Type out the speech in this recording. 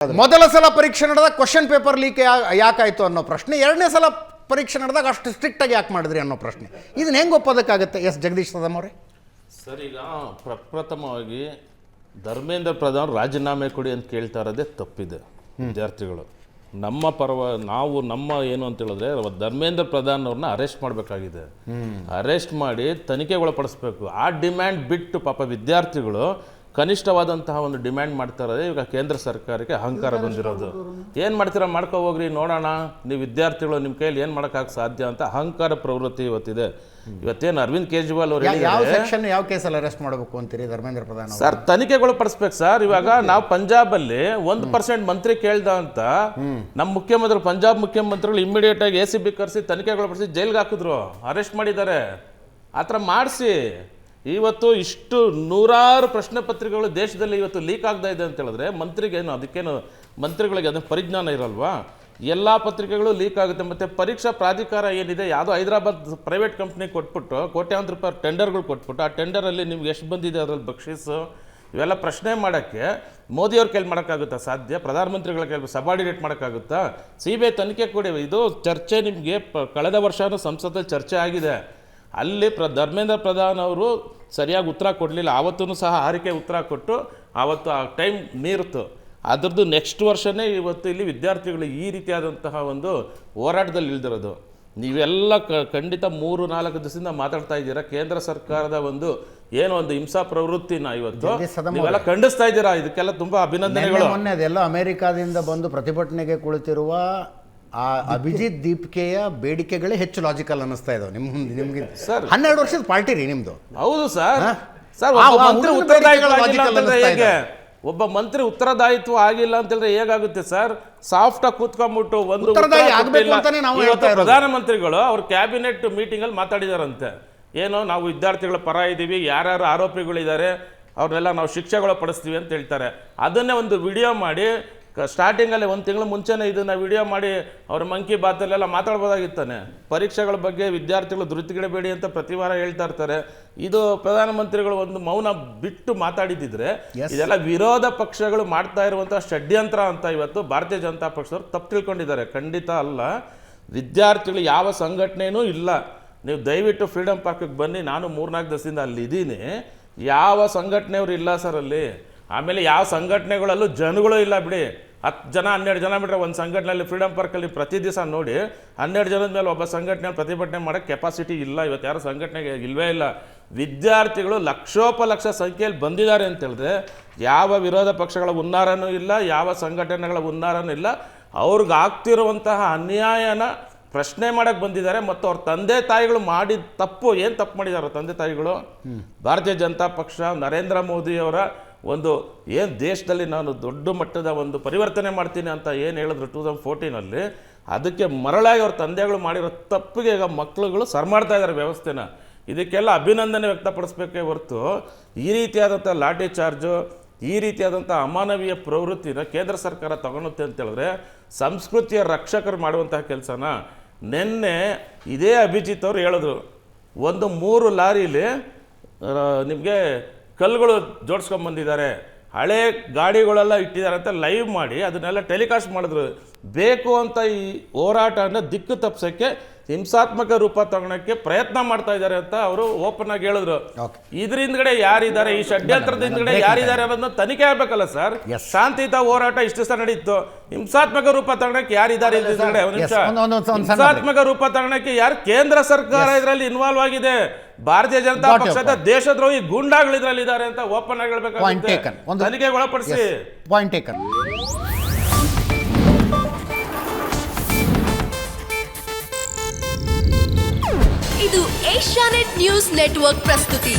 ಮೊದಲ ಸಲ ಪರೀಕ್ಷೆ ನಡೆದಾಗ ಕ್ವಶನ್ ಪೇಪರ್ ಲೀಕ್ ಯಾಕಾಯಿತು ಅನ್ನೋ ಪ್ರಶ್ನೆ, ಎರಡನೇ ಸಲ ಪರೀಕ್ಷೆ ನಡೆದಾಗ ಅಷ್ಟು ಸ್ಟ್ರಿಕ್ಟಾಗಿ ಯಾಕೆ ಮಾಡಿದ್ರಿ ಅನ್ನೋ ಪ್ರಶ್ನೆ. ಇದನ್ನ ಹೆಂಗೆ ಒಪ್ಪೋದಕ್ಕಾಗುತ್ತೆ? ಎಸ್ ಜಗದೀಶ್ ಸದಮ್ ಅವರೇ. ಸರ್, ಈಗ ಪ್ರಪ್ರಥಮವಾಗಿ ಧರ್ಮೇಂದ್ರ ಪ್ರಧಾನ್ ರಾಜೀನಾಮೆ ಕೊಡಿ ಅಂತ ಕೇಳ್ತಾ ಇರೋದೇ ತಪ್ಪಿದೆ. ವಿದ್ಯಾರ್ಥಿಗಳು ನಮ್ಮ ಏನು ಅಂತ ಹೇಳಿದ್ರೆ ಧರ್ಮೇಂದ್ರ ಪ್ರಧಾನ್ ಅವ್ರನ್ನ ಅರೆಸ್ಟ್ ಮಾಡಬೇಕಾಗಿದೆ. ಅರೆಸ್ಟ್ ಮಾಡಿ ತನಿಖೆಗೊಳಪಡಿಸ್ಬೇಕು. ಆ ಡಿಮ್ಯಾಂಡ್ ಬಿಟ್ಟು ಪಾಪ ವಿದ್ಯಾರ್ಥಿಗಳು ಕನಿಷ್ಠವಾದಂತಹ ಒಂದು ಡಿಮ್ಯಾಂಡ್ ಮಾಡ್ತಾ ಇರೋದೇ ಈಗ ಕೇಂದ್ರ ಸರ್ಕಾರಕ್ಕೆ ಅಹಂಕಾರ ಬಂದಿರೋದು. ಏನು ಮಾಡ್ತೀರಾ ಮಾಡ್ಕೊ ಹೋಗ್ರಿ, ನೋಡೋಣ ನೀವು ವಿದ್ಯಾರ್ಥಿಗಳು ನಿಮ್ಮ ಕೈಯಲ್ಲಿ ಏನು ಮಾಡೋಕ್ಕಾಗ ಸಾಧ್ಯ ಅಂತ ಅಹಂಕಾರ ಪ್ರವೃತ್ತಿ ಇವತ್ತಿದೆ. ಇವತ್ತೇನು ಅರವಿಂದ್ ಕೇಜ್ರಿವಾಲ್ ಅವರು ಯಾವ ಸೆಕ್ಷನ್ ಯಾವ ಕೇಸಲ್ಲಿ ಅರೆಸ್ಟ್ ಮಾಡಬೇಕು ಅಂತೀರಿ ಧರ್ಮೇಂದ್ರ ಪ್ರಧಾನ್? ಸರ್, ತನಿಖೆಗಳು ಪಡಿಸ್ಬೇಕು ಸರ್. ಇವಾಗ ನಾವು ಪಂಜಾಬಲ್ಲಿ 1% ಮಂತ್ರಿ ಕೇಳ್ದ ಅಂತ ನಮ್ಮ ಮುಖ್ಯಮಂತ್ರಿ, ಪಂಜಾಬ್ ಮುಖ್ಯಮಂತ್ರಿಗಳು ಇಮಿಡಿಯೇಟ್ ಆಗಿ ACB ಕರೆಸಿ ತನಿಖೆಗೊಳಪಡಿಸಿ ಜೈಲ್ಗೆ ಹಾಕಿದ್ರು, ಅರೆಸ್ಟ್ ಮಾಡಿದ್ದಾರೆ. ಆ ಥರ ಮಾಡಿಸಿ ಇವತ್ತು ಇಷ್ಟು ನೂರಾರು ಪ್ರಶ್ನೆ ಪತ್ರಿಕೆಗಳು ದೇಶದಲ್ಲಿ ಇವತ್ತು ಲೀಕ್ ಆಗ್ತಾ ಇದೆ ಅಂತ ಹೇಳಿದ್ರೆ ಮಂತ್ರಿಗೇನು ಮಂತ್ರಿಗಳಿಗೆ ಅದನ್ನು ಪರಿಜ್ಞಾನ ಇರಲ್ವಾ? ಎಲ್ಲ ಪತ್ರಿಕೆಗಳು ಲೀಕ್ ಆಗುತ್ತೆ. ಮತ್ತು ಪರೀಕ್ಷಾ ಪ್ರಾಧಿಕಾರ ಏನಿದೆ, ಯಾವುದೋ ಹೈದರಾಬಾದ್ ಪ್ರೈವೇಟ್ ಕಂಪ್ನಿ ಕೊಟ್ಬಿಟ್ಟು ಕೋಟ್ಯಾಂತರ ರೂಪಾಯಿ ಟೆಂಡರ್ಗಳು ಕೊಟ್ಬಿಟ್ಟು ಆ ಟೆಂಡರಲ್ಲಿ ನಿಮ್ಗೆ ಎಷ್ಟು ಬಂದಿದೆ ಅದರಲ್ಲಿ ಬಕ್ಷೀಸು ಇವೆಲ್ಲ ಪ್ರಶ್ನೆ ಮಾಡೋಕ್ಕೆ ಮೋದಿಯವ್ರ ಕೈಲಿ ಮಾಡೋಕ್ಕಾಗುತ್ತಾ ಸಾಧ್ಯ? ಪ್ರಧಾನಮಂತ್ರಿಗಳ ಕೈಲಿ ಸಬಾರ್ಡಿನೇಟ್ ಮಾಡೋಕ್ಕಾಗುತ್ತಾ? CBI ತನಿಖೆ ಕೊಡಿ. ಇದು ಚರ್ಚೆ ನಿಮಗೆ ಕಳೆದ ವರ್ಷವೂ ಸಂಸತ್ತಲ್ಲಿ ಚರ್ಚೆ ಆಗಿದೆ. ಅಲ್ಲಿ ಧರ್ಮೇಂದ್ರ ಪ್ರಧಾನ್ ಅವರು ಸರಿಯಾಗಿ ಉತ್ತರ ಕೊಡಲಿಲ್ಲ. ಆವತ್ತೂ ಸಹ ಹಾರಿಕೆ ಉತ್ತರ ಕೊಟ್ಟು ಆವತ್ತು ಆ ಟೈಮ್ ಮೀರಿತು. ಅದರದ್ದು ನೆಕ್ಸ್ಟ್ ವರ್ಷನೇ ಇವತ್ತು ಇಲ್ಲಿ ವಿದ್ಯಾರ್ಥಿಗಳು ಈ ರೀತಿಯಾದಂತಹ ಒಂದು ಹೋರಾಟದಲ್ಲಿ ಇಳಿದಿರೋದು. ನೀವೆಲ್ಲ ಖಂಡಿತ 3-4 ದಿವಸದಿಂದ ಮಾತಾಡ್ತಾ ಇದ್ದೀರಾ. ಕೇಂದ್ರ ಸರ್ಕಾರದ ಒಂದು ಹಿಂಸಾ ಪ್ರವೃತ್ತಿನ ಇವತ್ತು ನೀವೆಲ್ಲ ಖಂಡಿಸ್ತಾ ಇದ್ದೀರಾ. ಇದಕ್ಕೆಲ್ಲ ತುಂಬ ಅಭಿನಂದನೆಗಳು. ಮೊನ್ನೆ ಅದೆಲ್ಲ ಅಮೆರಿಕಾದಿಂದ ಬಂದು ಪ್ರತಿಭಟನೆಗೆ ಕುಳಿತಿರುವ ಆ ಅಭಿಜಿತ್ ದೀಪಿಕೆಯ ಬೇಡಿಕೆಗಳೇ ಹೆಚ್ಚು ಲಾಜಿಕಲ್ ಅನ್ನಿಸ್ತಾ ಇದಾವೆ ನಿಮ್ಗೆ. ಸರ್, 12 ವರ್ಷದ ಪಾರ್ಟಿ ರೀ ನಿಮ್ದು. ಹೌದು ಸರ್. ಒಬ್ಬ ಮಂತ್ರಿ ಉತ್ತರದಾಯಿತ್ವ ಆಗಿಲ್ಲ ಅಂತ ಹೇಳಿದ್ರೆ ಹೇಗಾಗುತ್ತೆ ಸರ್? ಸಾಫ್ಟ್ ಆಗಿ ಕೂತ್ಕೊಂಡ್ಬಿಟ್ಟು ಒಂದು ಪ್ರಧಾನಮಂತ್ರಿಗಳು ಅವ್ರ ಕ್ಯಾಬಿನೆಟ್ ಮೀಟಿಂಗ್ ಅಲ್ಲಿ ಮಾತಾಡಿದಾರಂತೆ. ನಾವು ವಿದ್ಯಾರ್ಥಿಗಳ ಪರ ಇದ್ದೀವಿ, ಯಾರ್ಯಾರು ಆರೋಪಿಗಳಿದ್ದಾರೆ ಅವ್ರನ್ನೆಲ್ಲ ನಾವು ಶಿಕ್ಷೆಗಳು ಪಡಿಸ್ತೀವಿ ಅಂತ ಹೇಳ್ತಾರೆ. ಅದನ್ನೇ ಒಂದು ವಿಡಿಯೋ ಮಾಡಿ ಸ್ಟಾರ್ಟಿಂಗಲ್ಲಿ 1 ತಿಂಗಳು ಮುಂಚೆನೇ ಇದನ್ನು ವಿಡಿಯೋ ಮಾಡಿ ಅವ್ರ ಮನ್ ಕಿ ಬಾತಲ್ಲೆಲ್ಲ ಮಾತಾಡ್ಬೋದಾಗಿತ್ತಾನೆ. ಪರೀಕ್ಷೆಗಳ ಬಗ್ಗೆ ವಿದ್ಯಾರ್ಥಿಗಳು ಧೃತಿಗಿಡಬೇಡಿ ಅಂತ ಪ್ರತಿ ವಾರ ಹೇಳ್ತಾ ಇರ್ತಾರೆ. ಇದು ಪ್ರಧಾನಮಂತ್ರಿಗಳು ಒಂದು ಮೌನ ಬಿಟ್ಟು ಮಾತಾಡಿದ್ದಿದ್ರೆ ಇದೆಲ್ಲ ವಿರೋಧ ಪಕ್ಷಗಳು ಮಾಡ್ತಾ ಇರುವಂಥ ಷಡ್ಯಂತ್ರ ಅಂತ ಇವತ್ತು ಭಾರತೀಯ ಜನತಾ ಪಕ್ಷದವ್ರು ತಪ್ಪು ತಿಳ್ಕೊಂಡಿದ್ದಾರೆ. ಖಂಡಿತ ಅಲ್ಲ. ವಿದ್ಯಾರ್ಥಿಗಳು ಯಾವ ಸಂಘಟನೆಯೂ ಇಲ್ಲ. ನೀವು ದಯವಿಟ್ಟು ಫ್ರೀಡಮ್ ಪಾರ್ಕಿಗೆ ಬನ್ನಿ. ನಾನು 3-4 ದಿವಸದಿಂದ ಅಲ್ಲಿದ್ದೀನಿ. ಯಾವ ಸಂಘಟನೆಯವರು ಇಲ್ಲ ಸರ್ ಅಲ್ಲಿ. ಆಮೇಲೆ ಯಾವ ಸಂಘಟನೆಗಳಲ್ಲೂ ಜನಗಳು ಇಲ್ಲ ಬಿಡಿ. 10 ಜನ 12 ಜನ ಬಿಟ್ಟರೆ ಒಂದು ಸಂಘಟನೆಯಲ್ಲಿ ಫ್ರೀಡಮ್ ಪಾರ್ಕಲ್ಲಿ ಪ್ರತಿ ದಿವಸ ನೋಡಿ 12 ಜನದ ಮೇಲೆ ಒಬ್ಬ ಸಂಘಟನೆ ಪ್ರತಿಭಟನೆ ಮಾಡೋಕ್ಕೆ ಕೆಪಾಸಿಟಿ ಇಲ್ಲ. ಇವತ್ತು ಯಾರು ಸಂಘಟನೆಗೆ ಇಲ್ಲವೇ ಇಲ್ಲ. ವಿದ್ಯಾರ್ಥಿಗಳು ಲಕ್ಷೋಪಲಕ್ಷ ಸಂಖ್ಯೆಯಲ್ಲಿ ಬಂದಿದ್ದಾರೆ ಅಂತ ಹೇಳಿದ್ರೆ ಯಾವ ವಿರೋಧ ಪಕ್ಷಗಳ ಹುನ್ನಾರನೂ ಇಲ್ಲ, ಯಾವ ಸಂಘಟನೆಗಳ ಹುನ್ನಾರನೂ ಇಲ್ಲ. ಅವ್ರಿಗೆ ಆಗ್ತಿರುವಂತಹ ಅನ್ಯಾಯನ ಪ್ರಶ್ನೆ ಮಾಡೋಕ್ಕೆ ಬಂದಿದ್ದಾರೆ. ಮತ್ತು ಅವ್ರ ತಂದೆ ತಾಯಿಗಳು ಮಾಡಿದ ತಪ್ಪು, ಏನು ತಪ್ಪು ಮಾಡಿದ್ದಾರೆ ತಂದೆ ತಾಯಿಗಳು? ಭಾರತೀಯ ಜನತಾ ಪಕ್ಷ ನರೇಂದ್ರ ಮೋದಿಯವರ ದೇಶದಲ್ಲಿ ನಾನು ದೊಡ್ಡ ಮಟ್ಟದ ಒಂದು ಪರಿವರ್ತನೆ ಮಾಡ್ತೀನಿ ಅಂತ ಏನು ಹೇಳಿದ್ರು 2014 ಅದಕ್ಕೆ ಮರಳಾಗಿ ಅವ್ರ ತಂದೆಗಳು ಮಾಡಿರೋ ತಪ್ಪಿಗೆ ಈಗ ಮಕ್ಕಳುಗಳು ಮಾಡ್ತಾ ಇದ್ದಾರೆ ವ್ಯವಸ್ಥೆನ. ಇದಕ್ಕೆಲ್ಲ ಅಭಿನಂದನೆ ವ್ಯಕ್ತಪಡಿಸ್ಬೇಕೇ ಹೊರತು ಈ ರೀತಿಯಾದಂಥ ಲಾಠಿ ಚಾರ್ಜು, ಈ ರೀತಿಯಾದಂಥ ಅಮಾನವೀಯ ಪ್ರವೃತ್ತಿನ ಕೇಂದ್ರ ಸರ್ಕಾರ ತಗೊಳುತ್ತೆ ಅಂತ ಹೇಳಿದ್ರೆ ಸಂಸ್ಕೃತಿಯ ರಕ್ಷಕರು ಮಾಡುವಂತಹ ಕೆಲಸನ. ನಿನ್ನೆ ಇದೇ ಅಭಿಜಿತ್ ಅವರು ಹೇಳಿದ್ರು, 3 ಲಾರಿಲಿ ನಿಮಗೆ ಕಲ್ಲುಗಳು ಜೋಡಿಸ್ಕೊಂಡ್ಬಂದಿದ್ದಾರೆ, ಹಳೆ ಗಾಡಿಗಳೆಲ್ಲ ಇಟ್ಟಿದ್ದಾರೆ ಅಂತ ಲೈವ್ ಮಾಡಿ ಅದನ್ನೆಲ್ಲ ಟೆಲಿಕಾಸ್ಟ್ ಮಾಡಿದ್ರು. ಬೇಕು ಅಂತ ಈ ಹೋರಾಟನ ದಿಕ್ಕು ತಪ್ಪಿಸೋಕ್ಕೆ ಹಿಂಸಾತ್ಮಕ ರೂಪ ತಗೊಳಕ್ಕೆ ಪ್ರಯತ್ನ ಮಾಡ್ತಾ ಇದ್ದಾರೆ ಅಂತ ಅವರು ಓಪನ್ ಆಗಿ ಹೇಳಿದ್ರು. ಇದ್ರ ಹಿಂದ್ಗಡೆ ಯಾರಿದ್ದಾರೆ, ಈ ಷಡ್ಯಂತ್ರದ ಹಿಂದ್ಗಡೆ ಯಾರಿದ್ದಾರೆ ಅನ್ನೋದನ್ನ ತನಿಖೆ ಆಗ್ಬೇಕಲ್ಲ ಸರ್. ಶಾಂತಿಯುತ ಹೋರಾಟ ಇಷ್ಟು ದಿವಸ ನಡೀತು. ಹಿಂಸಾತ್ಮಕ ರೂಪ ತಗೊಳಕ್ಕೆ ಯಾರಿದ್ದಾರೆ ಹಿಂದ್ಗಡೆ? ಹಿಂಸಾತ್ಮಕ ರೂಪ ತಗೊಳಕ್ಕೆ ಯಾರು? ಕೇಂದ್ರ ಸರ್ಕಾರ ಇದರಲ್ಲಿ ಇನ್ವಾಲ್ವ್ ಆಗಿದೆ. ಭಾರತೀಯ ಜನತಾ ಪಕ್ಷದ ದೇಶದ್ರೋಹಿ ಗೂಂಡಾಗಳು ಇದರಲ್ಲಿ ಇದ್ದಾರೆ ಅಂತ ಓಪನ್ ಆಗಿ ಹೇಳ್ಬೇಕಾಗುತ್ತೆ. ತನಿಖೆಗೆ ಒಳಪಡಿಸಿ. Point taken. ಇದು ಏಷ್ಯಾನೆಟ್ ನ್ಯೂಸ್ ನೆಟ್ವರ್ಕ್ ಪ್ರಸ್ತುತಿ.